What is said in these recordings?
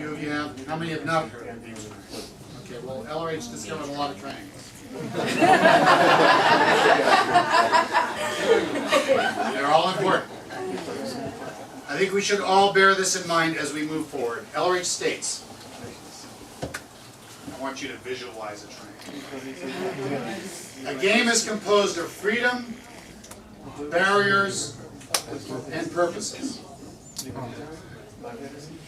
few of you have. How many have not heard of these? Okay, well, LRH discovered a lot of triangles. They're all important. I think we should all bear this in mind as we move forward. LRH states, I want you to visualize a triangle. A game is composed of freedom, barriers, and purposes.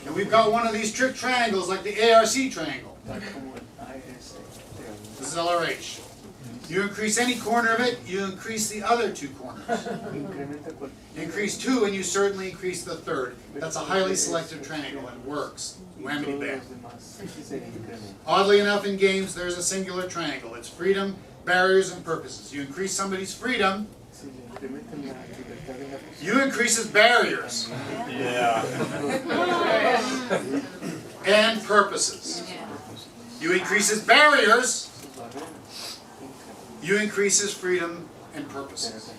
And we've got one of these trick triangles like the ARC triangle. This is LRH. You increase any corner of it, you increase the other two corners. Increase two and you certainly increase the third. That's a highly selective triangle and works. Whammy bam. Oddly enough, in games there's a singular triangle. It's freedom, barriers, and purposes. You increase somebody's freedom, you increase his barriers. Yeah. And purposes. You increase his barriers, you increase his freedom and purposes.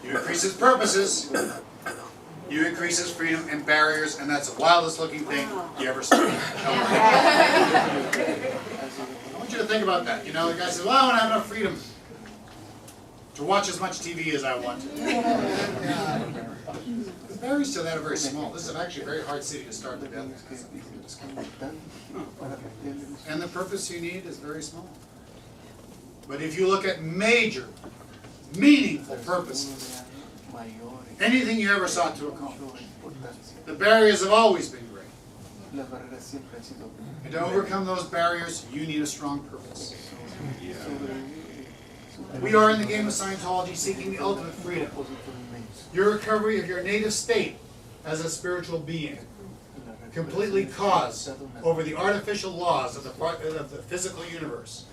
You increase his purposes, you increase his freedom and barriers, and that's the wildest looking thing you ever saw. I want you to think about that. You know, the guy says, well, I want to have enough freedom to watch as much TV as I want to. The barriers to that are very small. This is actually a very hard city to start with. And the purpose you need is very small. But if you look at major, meaningful purposes, anything you ever sought to accomplish, the barriers have always been great. And to overcome those barriers, you need a strong purpose. We are in the game of Scientology seeking the ultimate freedom. Your recovery of your native state as a spiritual being, completely caused over the artificial laws of the physical universe.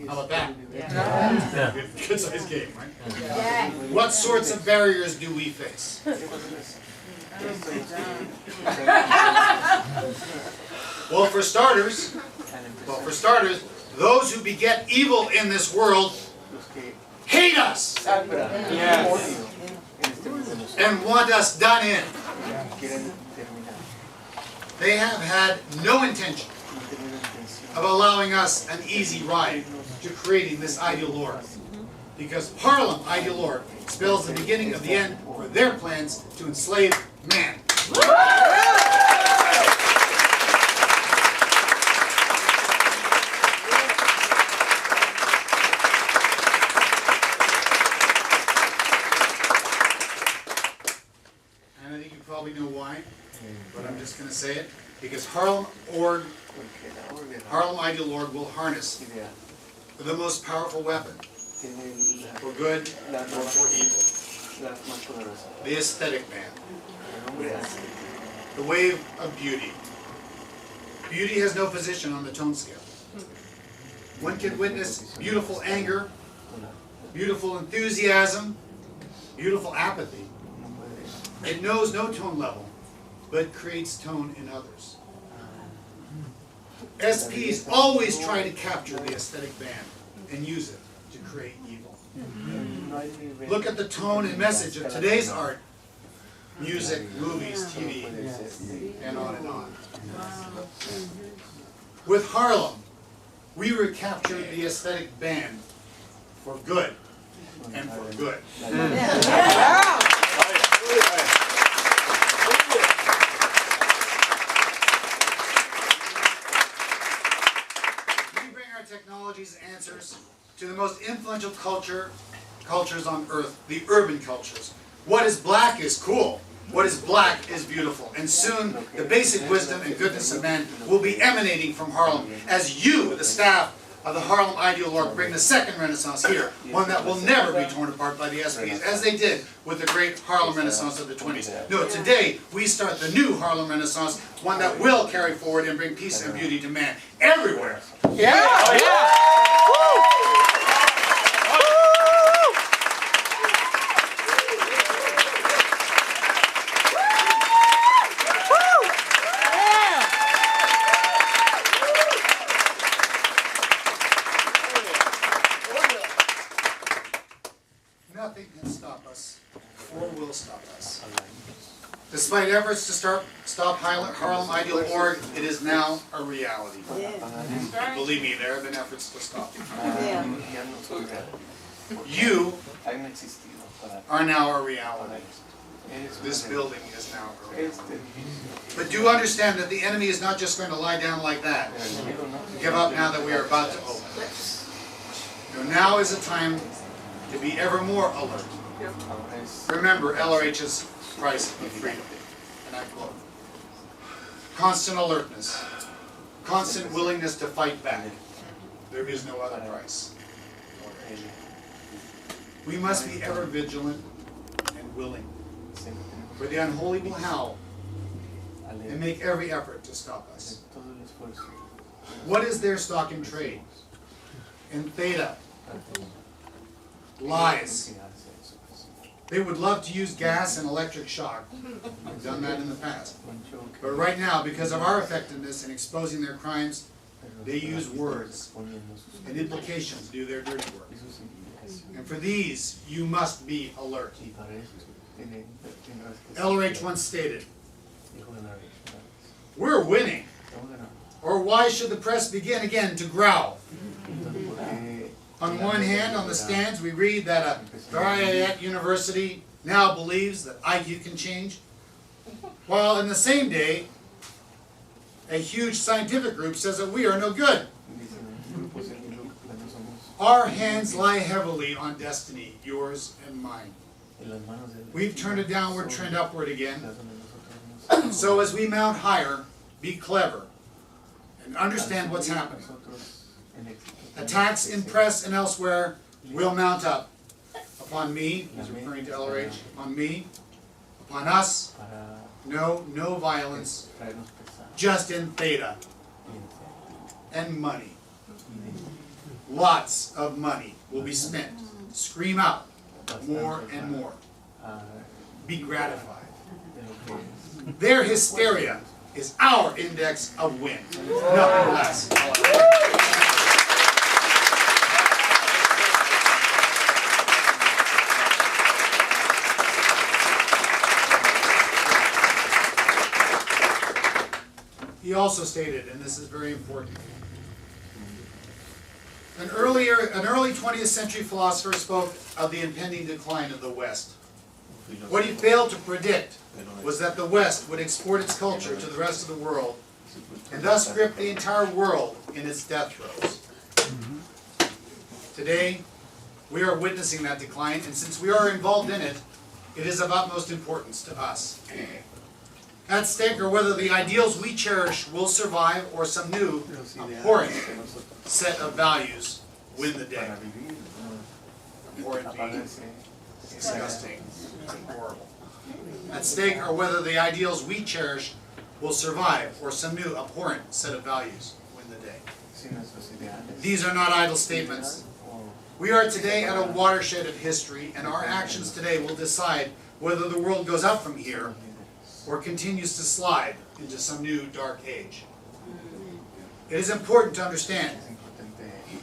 How about that? Yeah. Good size game, right? Yeah. What sorts of barriers do we face? Well, for starters, those who beget evil in this world hate us and want us done in. They have had no intention of allowing us an easy ride to creating this ideal Lord. Because Harlem, ideal Lord, spells the beginning of the end for their plans to enslave man. And I think you probably know why, but I'm just going to say it. Because Harlem Ideal Lord will harness the most powerful weapon for good or for evil. The aesthetic man. The wave of beauty. Beauty has no position on the tone scale. One can witness beautiful anger, beautiful enthusiasm, beautiful apathy. It knows no tone level, but creates tone in others. SPs always try to capture the aesthetic band and use it to create evil. Look at the tone and message of today's art, music, movies, TV, and on and on. With Harlem, we recaptured the aesthetic band for good and for good. Technology's answers to the most influential cultures on earth, the urban cultures. What is black is cool. What is black is beautiful. And soon, the basic wisdom and goodness of man will be emanating from Harlem as you, the staff of the Harlem Ideal Lord, bring the second Renaissance here, one that will never be torn apart by the SPs, as they did with the great Harlem Renaissance of the 20s. No, today, we start the new Harlem Renaissance, one that will carry forward and bring peace and beauty to man everywhere. Yeah! Oh, yeah! Nothing can stop us or will stop us. Despite efforts to stop StopHarlemIdeal.org, it is now a reality. Yeah. Believe me, there have been efforts to stop it. Yeah. You are now a reality. This building is now a reality. But do understand that the enemy is not just going to lie down like that. Give up now that we are about to open. Now is a time to be ever more alert. Remember LRH's price of freedom. And I quote, constant alertness, constant willingness to fight back. There is no other price. We must be ever vigilant and willing, for the unholy will howl and make every effort to stop us. What is their stock in trade? In theta. Lies. They would love to use gas and electric shock. We've done that in the past. But right now, because of our effectiveness in exposing their crimes, they use words and implications to do their dirty work. And for these, you must be alert. LRH once stated, we're winning. Or why should the press begin again to growl? On one hand, on the stands, we read that a Variety University now believes that IQ can change, while in the same day, a huge scientific group says that we are no good. Our hands lie heavily on destiny, yours and mine. We've turned a downward trend upward again. So as we mount higher, be clever and understand what's happening. Attacks in press and elsewhere will mount up upon me, he's referring to LRH, upon me, upon us. No violence, just in theta. And money. Lots of money will be spent. Scream out more and more. Be gratified. Their hysteria is our index of win, nothing less. He also stated, and this is very important, an early 20th century philosopher spoke of the impending decline of the West. What he failed to predict was that the West would export its culture to the rest of the world and thus grip the entire world in its death throes. Today, we are witnessing that decline, and since we are involved in it, it is of utmost importance to us. At stake are whether the ideals we cherish will survive or some new, abhorrent set of values win the day. Abhorrent being disgusting and horrible. At stake are whether the ideals we cherish will survive or some new, abhorrent set of values win the day. These are not idle statements. We are today at a watershed of history, and our actions today will decide whether the world goes up from here or continues to slide into some new dark age. It is important to understand,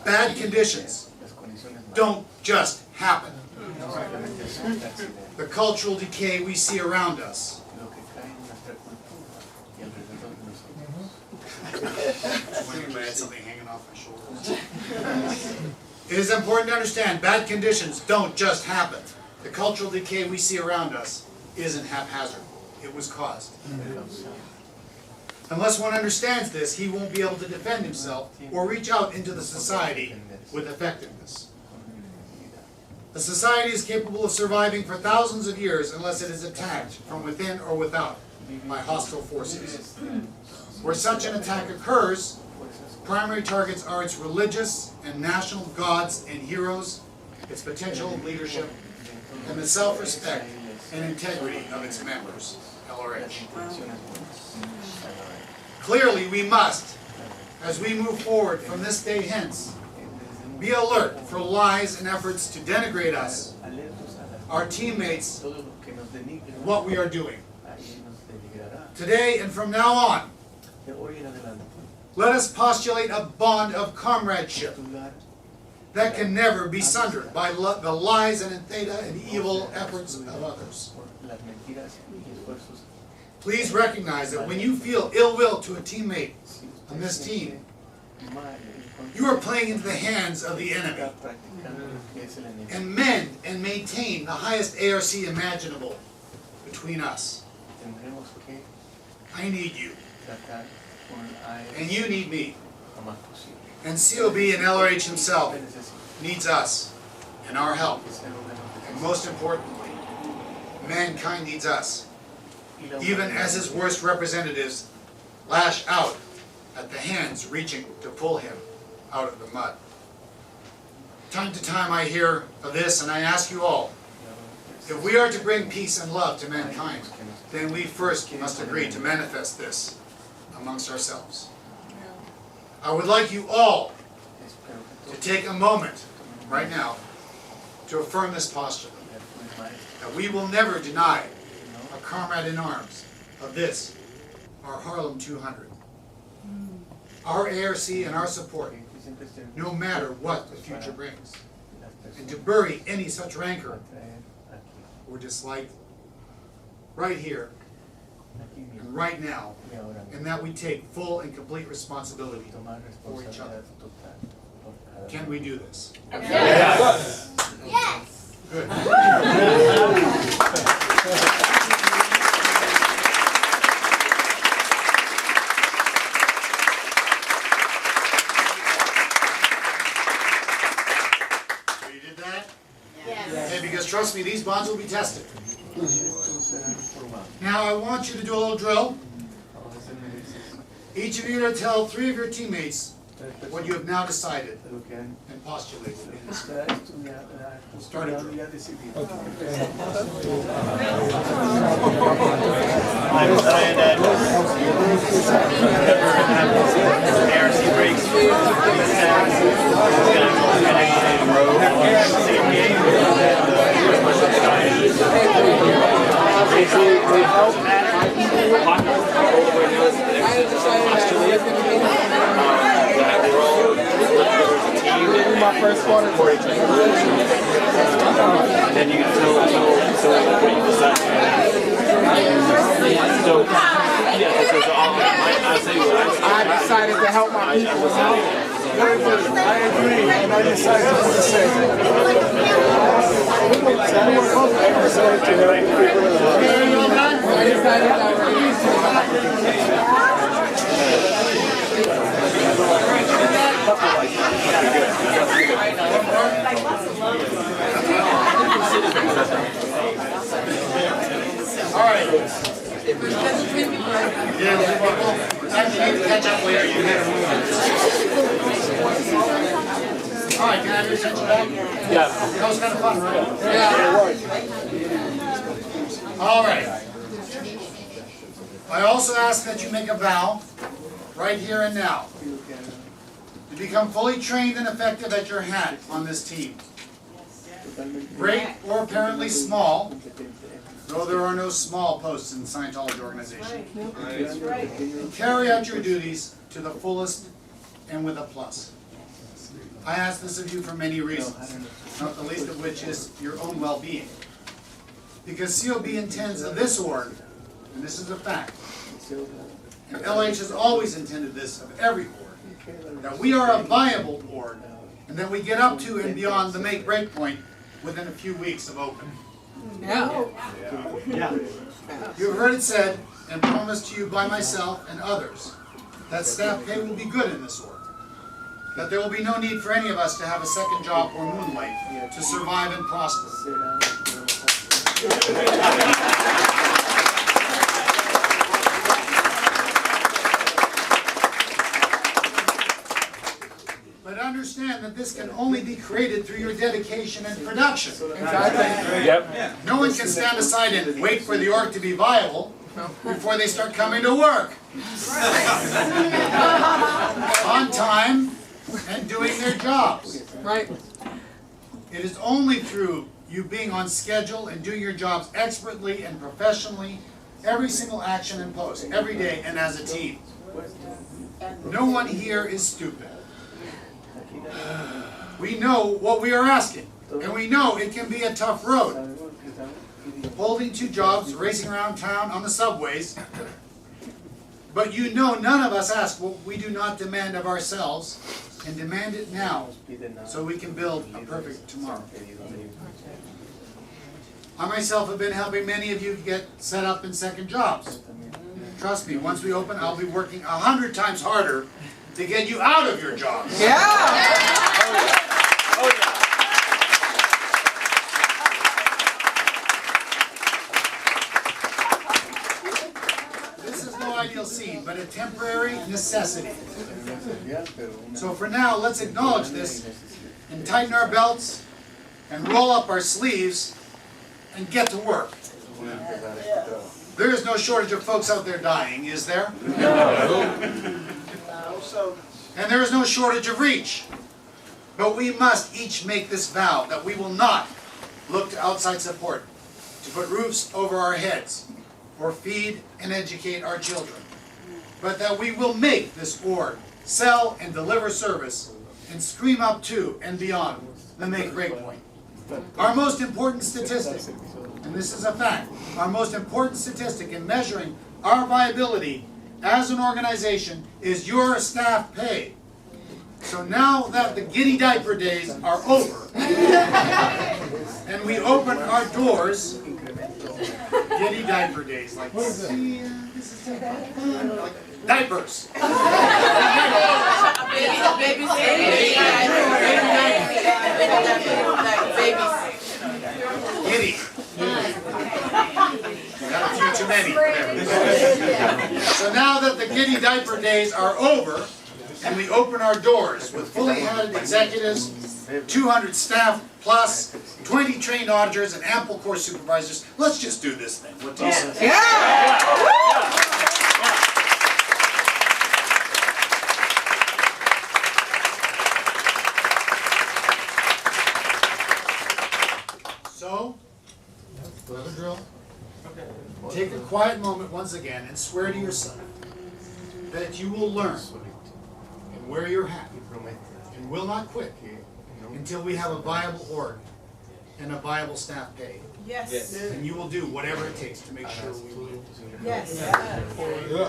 bad conditions don't just happen. The cultural decay we see around us. I had something hanging off my shoulders. It is important to understand, bad conditions don't just happen. The cultural decay we see around us isn't haphazard. It was caused. Unless one understands this, he won't be able to defend himself or reach out into the society with effectiveness. A society is capable of surviving for thousands of years unless it is attacked from within or without by hostile forces. Where such an attack occurs, primary targets are its religious and national gods and heroes, its potential leadership, and the self-respect and integrity of its members. LRH. Clearly, we must, as we move forward from this day hence, be alert for lies and efforts to denigrate us, our teammates, what we are doing. Today and from now on, let us postulate a bond of comradeship that can never be sundered by the lies and theta and evil efforts of others. Please recognize that when you feel ill will to a teammate on this team, you are playing into the hands of the enemy. And mend and maintain the highest ARC imaginable between us. I need you. And you need me. And COB and LRH himself needs us and our help. And most importantly, mankind needs us. Even as his worst representatives lash out at the hands reaching to pull him out of the mud. Time to time I hear of this, and I ask you all, if we are to bring peace and love to mankind, then we first must agree to manifest this amongst ourselves. I would like you all to take a moment right now to affirm this postulate, that we will never deny a comrade in arms of this, our Harlem 200. Our ARC and our support, no matter what the future brings. And to bury any such rancor or dislike right here and right now, and that we take full and complete responsibility for each other. Can we do this? Yes. Yes. Good. So you did that? Yes. Okay, because trust me, these bonds will be tested. Now I want you to do a little drill. Each of you to tell 3 of your teammates what you have now decided and postulated. Start a drill. I decided that ARC breaks My first one for it. then you can tell what you decide. So, yeah, so I decided to help my people. Very good. I agree, and I decided what to say. I decided to help people. I decided All right. Actually, you can catch up later. You had to move. All right, can I have your attention back? yeah. That was kind of fun, right? Yeah. All right. I also ask that you make a vow right here and now to become fully trained and effective at your hat on this team. Great or apparently small, though there are no small posts in the Scientology organization. And carry out your duties to the fullest and with a plus. I ask this of you for many reasons, not the least of which is your own well-being. Because COB intends of this org, and this is a fact, and LH has always intended this of every org, that we are a viable org, and that we get up to and beyond the make-break point within a few weeks of opening. Yeah. You've heard it said and promised to you by myself and others that staff pay will be good in this org, that there will be no need for any of us to have a second job or moonlight to survive and prosper. But understand that this can only be created through your dedication and production. Yep. No one can stand aside and wait for the org to be viable before they start coming to work. On time and doing their jobs. Right. It is only through you being on schedule and doing your jobs expertly and professionally, every single action and post, every day and as a team. No one here is stupid. We know what we are asking, and we know it can be a tough road. holding 2 jobs, racing around town on the subways. But you know none of us ask what we do not demand of ourselves, and demand it now, so we can build a perfect tomorrow. I myself have been helping many of you get set up in second jobs. Trust me, once we open, I'll be working 100 times harder to get you out of your jobs. Yeah! Oh yeah. This is no ideal scene, but a temporary necessity. So for now, let's acknowledge this and tighten our belts and roll up our sleeves and get to work. There is no shortage of folks out there dying, is there? And there is no shortage of reach. But we must each make this vow that we will not look to outside support to put roofs over our heads or feed and educate our children, but that we will make this org sell and deliver service and scream up to and beyond the make break point. Our most important statistic, and this is a fact, our most important statistic in measuring our viability as an organization is your staff pay. So now that the giddy diaper days are over, and we open our doors, giddy diaper days, like, see, this is like diapers. Giddy. Got a few too many. So now that the giddy diaper days are over, and we open our doors with fully headed executives, 200 staff plus, 20 trained auditors, and ample course supervisors, let's just do this thing. What do you say? So, another drill. Take a quiet moment once again and swear to yourself that you will learn and wear your hat and will not quit until we have a viable org and a viable staff pay. Yes. And you will do whatever it takes to make sure we will. Yes.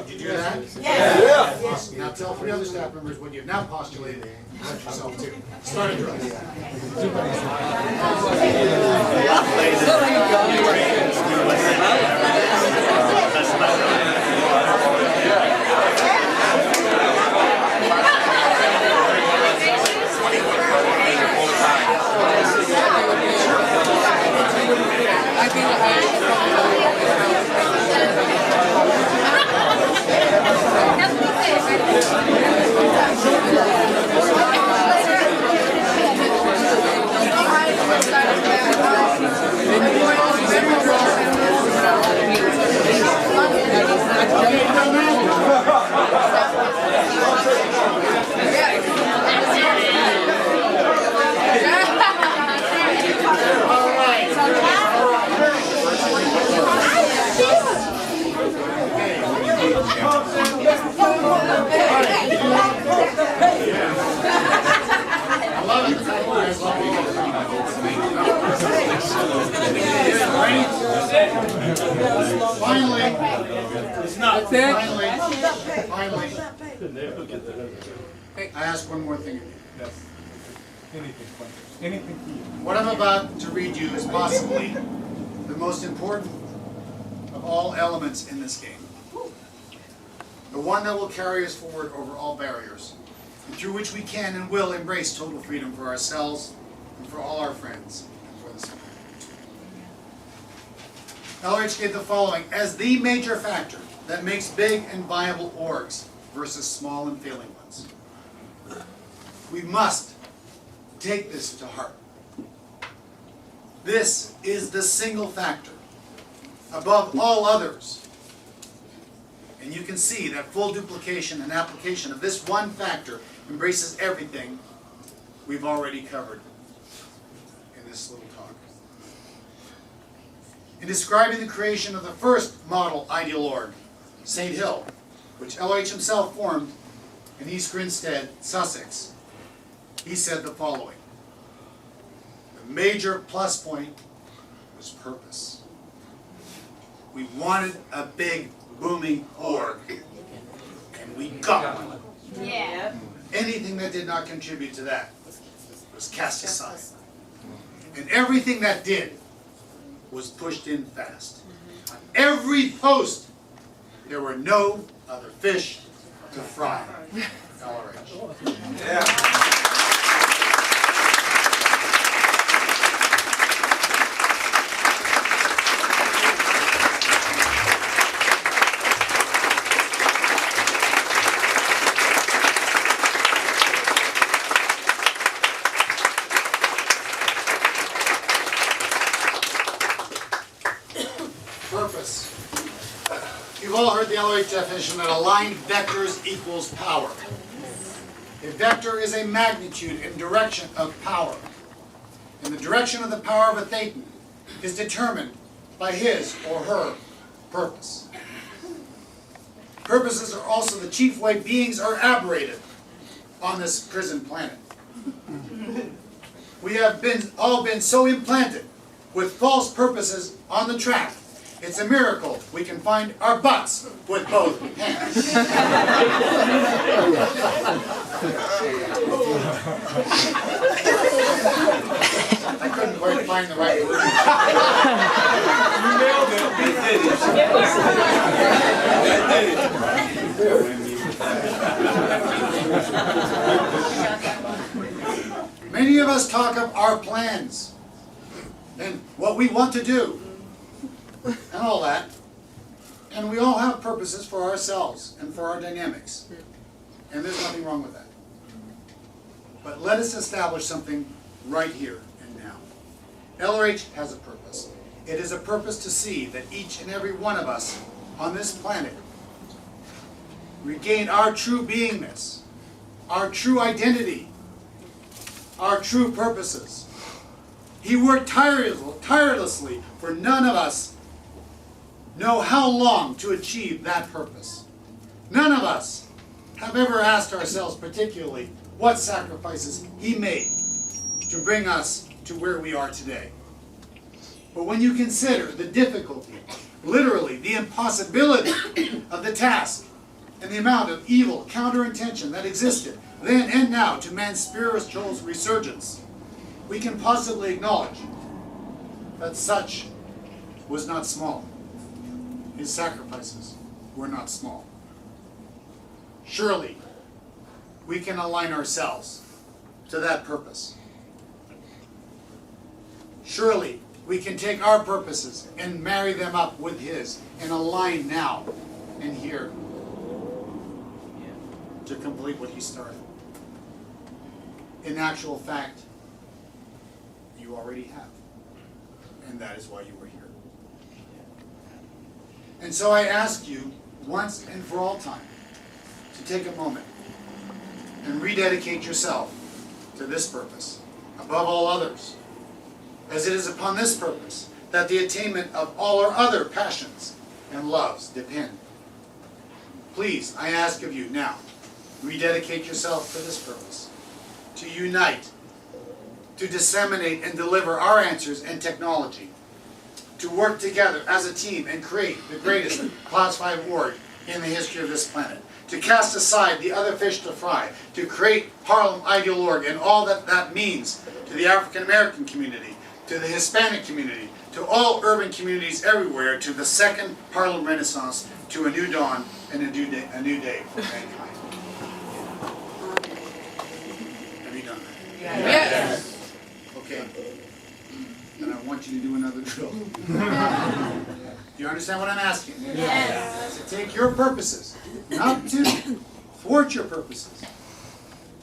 Did you do that? Yes. Awesome. Now tell 3 other staff members what you have now postulated. Let yourself too. Start a drill. Finally, I ask one more thing of you. What I'm about to read you is possibly the most important of all elements in this game. The one that will carry us forward over all barriers, and through which we can and will embrace total freedom for ourselves and for all our friends and for this planet. LH gave the following as the major factor that makes big and viable orgs versus small and failing ones. We must take this to heart. This is the single factor above all others. And you can see that full duplication and application of this one factor embraces everything we've already covered in this little talk. In describing the creation of the first model ideal org, St. Hill, which LH himself formed in East Grinstead, Sussex, he said the following: the major plus point was purpose. We wanted a big, booming org. And we got one. Yeah. Anything that did not contribute to that was cast aside. And everything that did was pushed in fast. On every post, there were no other fish to fry. LRH. Purpose. You've all heard the LRH definition that aligned vectors equals power. A vector is a magnitude and direction of power. And the direction of the power of a thetan is determined by his or her purpose. Purposes are also the chief way beings are aberrated on this prison planet. We have all been so implanted with false purposes on the track. It's a miracle we can find our butts with both hands. I couldn't quite find the right word. Many of us talk of our plans and what we want to do and all that, and we all have purposes for ourselves and for our dynamics, and there's nothing wrong with that. But let us establish something right here and now. LRH has a purpose. It is a purpose to see that each and every one of us on this planet regain our true beingness, our true identity, our true purposes. He worked tirelessly for none of us know how long to achieve that purpose. None of us have ever asked ourselves particularly what sacrifices he made to bring us to where we are today. But when you consider the difficulty, literally the impossibility of the task, and the amount of evil counter-intention that existed then and now to man's spiritual resurgence, we can possibly acknowledge that such was not small. His sacrifices were not small. Surely, we can align ourselves to that purpose. Surely, we can take our purposes and marry them up with his and align now and here to complete what he started. In actual fact, you already have. And that is why you are here. And so I ask you, once and for all time, to take a moment and rededicate yourself to this purpose, above all others, as it is upon this purpose that the attainment of all our other passions and loves depend. Please, I ask of you now, rededicate yourself to this purpose, to unite, to disseminate and deliver our answers and technology, to work together as a team and create the greatest Class 5 org in the history of this planet, to cast aside the other fish to fry, to create Harlem Ideal Org and all that that means to the African American community, to the Hispanic community, to all urban communities everywhere, to the second Harlem Renaissance, to a new dawn and a new day for mankind. Have you done that? Yes. Okay. And I want you to do another drill. Do you understand what I'm asking? Yes. To take your purposes, not to thwart your purposes,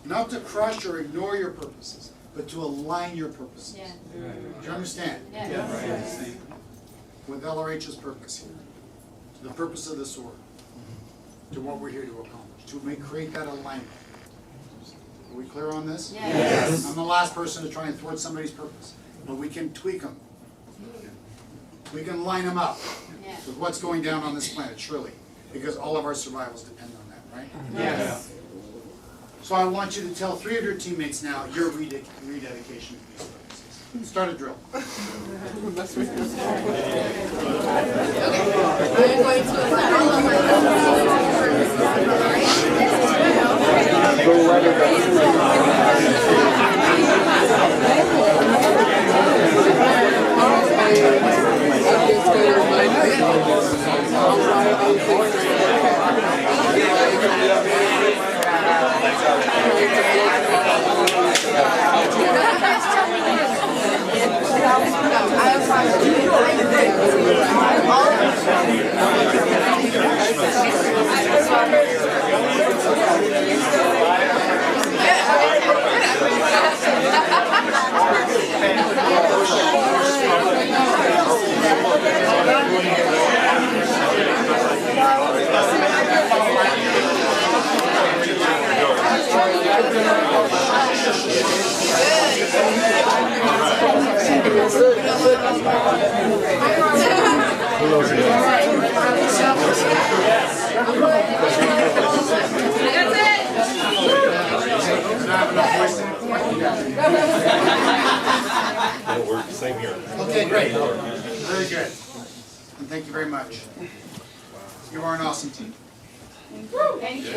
not to crush or ignore your purposes, but to align your purposes. Yeah. Do you understand? Yes. With LRH's purpose here, to the purpose of this org, to what we're here to accomplish, to create that alignment. Are we clear on this? Yes. I'm the last person to try and thwart somebody's purpose, but we can tweak them. We can line them up Yes. with what's going down on this planet, surely, because all of our survivals depend on that, right? Yes. So I want you to tell 3 of your teammates now your rededication to these purposes. Start a drill. Okay. I'm going to let all of Same here. Okay, great. Very good. And thank you very much. You are an awesome team. Thank you.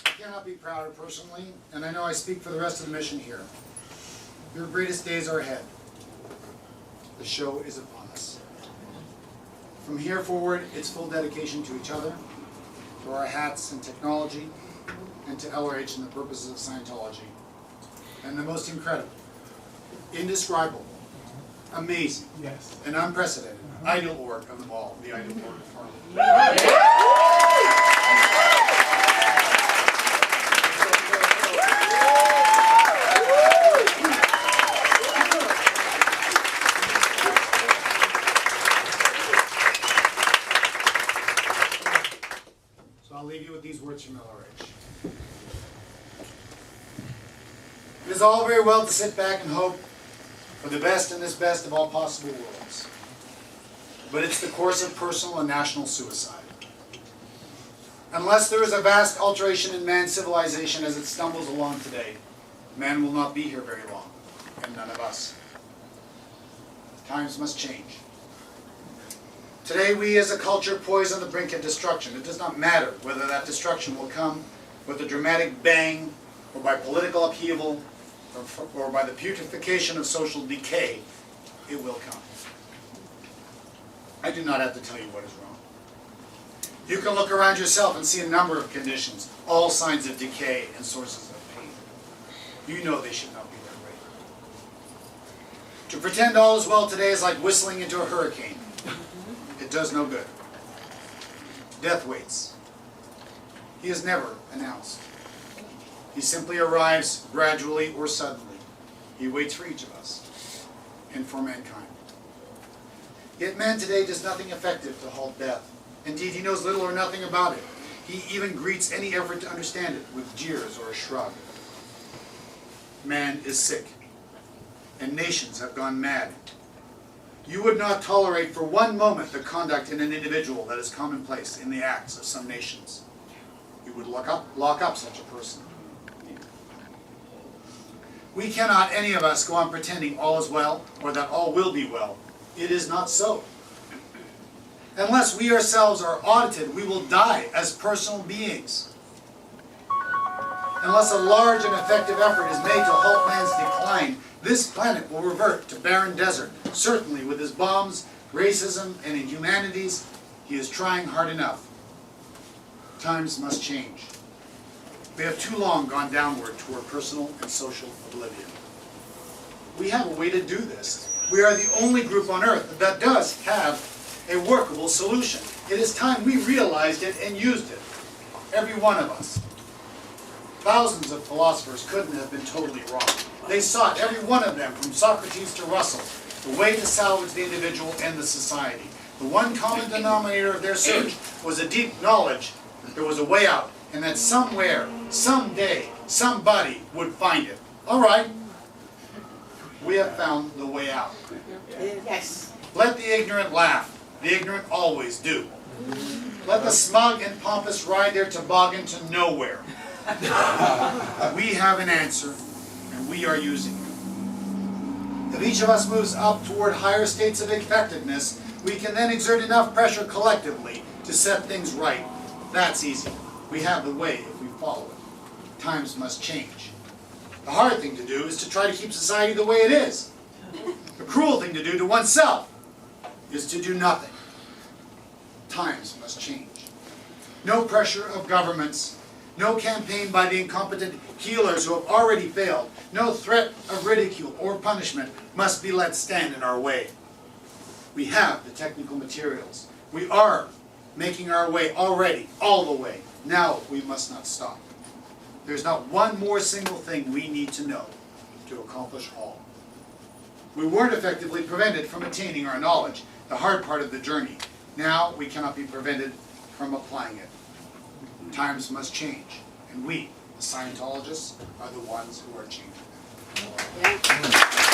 I cannot be prouder personally, and I know I speak for the rest of the mission here. Your greatest days are ahead. The show is upon us. From here forward, it's full dedication to each other, to our hats and technology, and to LRH and the purposes of Scientology. And the most incredible, indescribable, amazing, and unprecedented, ideal org of them all, the ideal org of Harlem. I'll leave you with these words from LRH. It is all very well to sit back and hope for the best in this best of all possible worlds. But it's the course of personal and national suicide. Unless there is a vast alteration in man's civilization as it stumbles along today, man will not be here very long, and none of us. Times must change. Today, we as a culture poised on the brink of destruction. It does not matter whether that destruction will come with a dramatic bang, or by political upheaval, or by the putrefaction of social decay. It will come. I do not have to tell you what is wrong. You can look around yourself and see a number of conditions, all signs of decay and sources of pain. You know they should not be that way. To pretend all is well today is like whistling into a hurricane. It does no good. Death waits. He is never announced. He simply arrives gradually or suddenly. He waits for each of us and for mankind. Yet man today does nothing effective to halt death. Indeed, he knows little or nothing about it. He even greets any effort to understand it with jeers or a shrug. Man is sick, and nations have gone mad. You would not tolerate for one moment the conduct in an individual that is commonplace in the acts of some nations. You would lock up such a person. We cannot, any of us, go on pretending all is well or that all will be well. It is not so. Unless we ourselves are audited, we will die as personal beings. Unless a large and effective effort is made to halt man's decline, this planet will revert to barren desert. Certainly with his bombs, racism, and inhumanities, he is trying hard enough. Times must change. We have too long gone downward toward personal and social oblivion. We have a way to do this. We are the only group on earth that does have a workable solution. It is time we realized it and used it. Every one of us. Thousands of philosophers couldn't have been totally wrong. They sought, every one of them, from Socrates to Russell, the way to salvage the individual and the society. The one common denominator of their search was a deep knowledge that there was a way out, and that somewhere, someday, somebody would find it. All right. We have found the way out. Yes. Let the ignorant laugh. The ignorant always do. Let the smug and pompous ride their toboggan to nowhere. We have an answer, and we are using it. If each of us moves up toward higher states of effectiveness, we can then exert enough pressure collectively to set things right. That's easy. We have the way if we follow it. Times must change. The hard thing to do is to try to keep society the way it is. The cruel thing to do to oneself is to do nothing. Times must change. No pressure of governments, no campaign by the incompetent healers who have already failed, no threat of ridicule or punishment must be let stand in our way. We have the technical materials. We are making our way already, all the way. Now we must not stop. There's not one more single thing we need to know to accomplish all. We weren't effectively prevented from attaining our knowledge, the hard part of the journey. Now we cannot be prevented from applying it. Times must change, and we, the Scientologists, are the ones who are changing them. Yeah.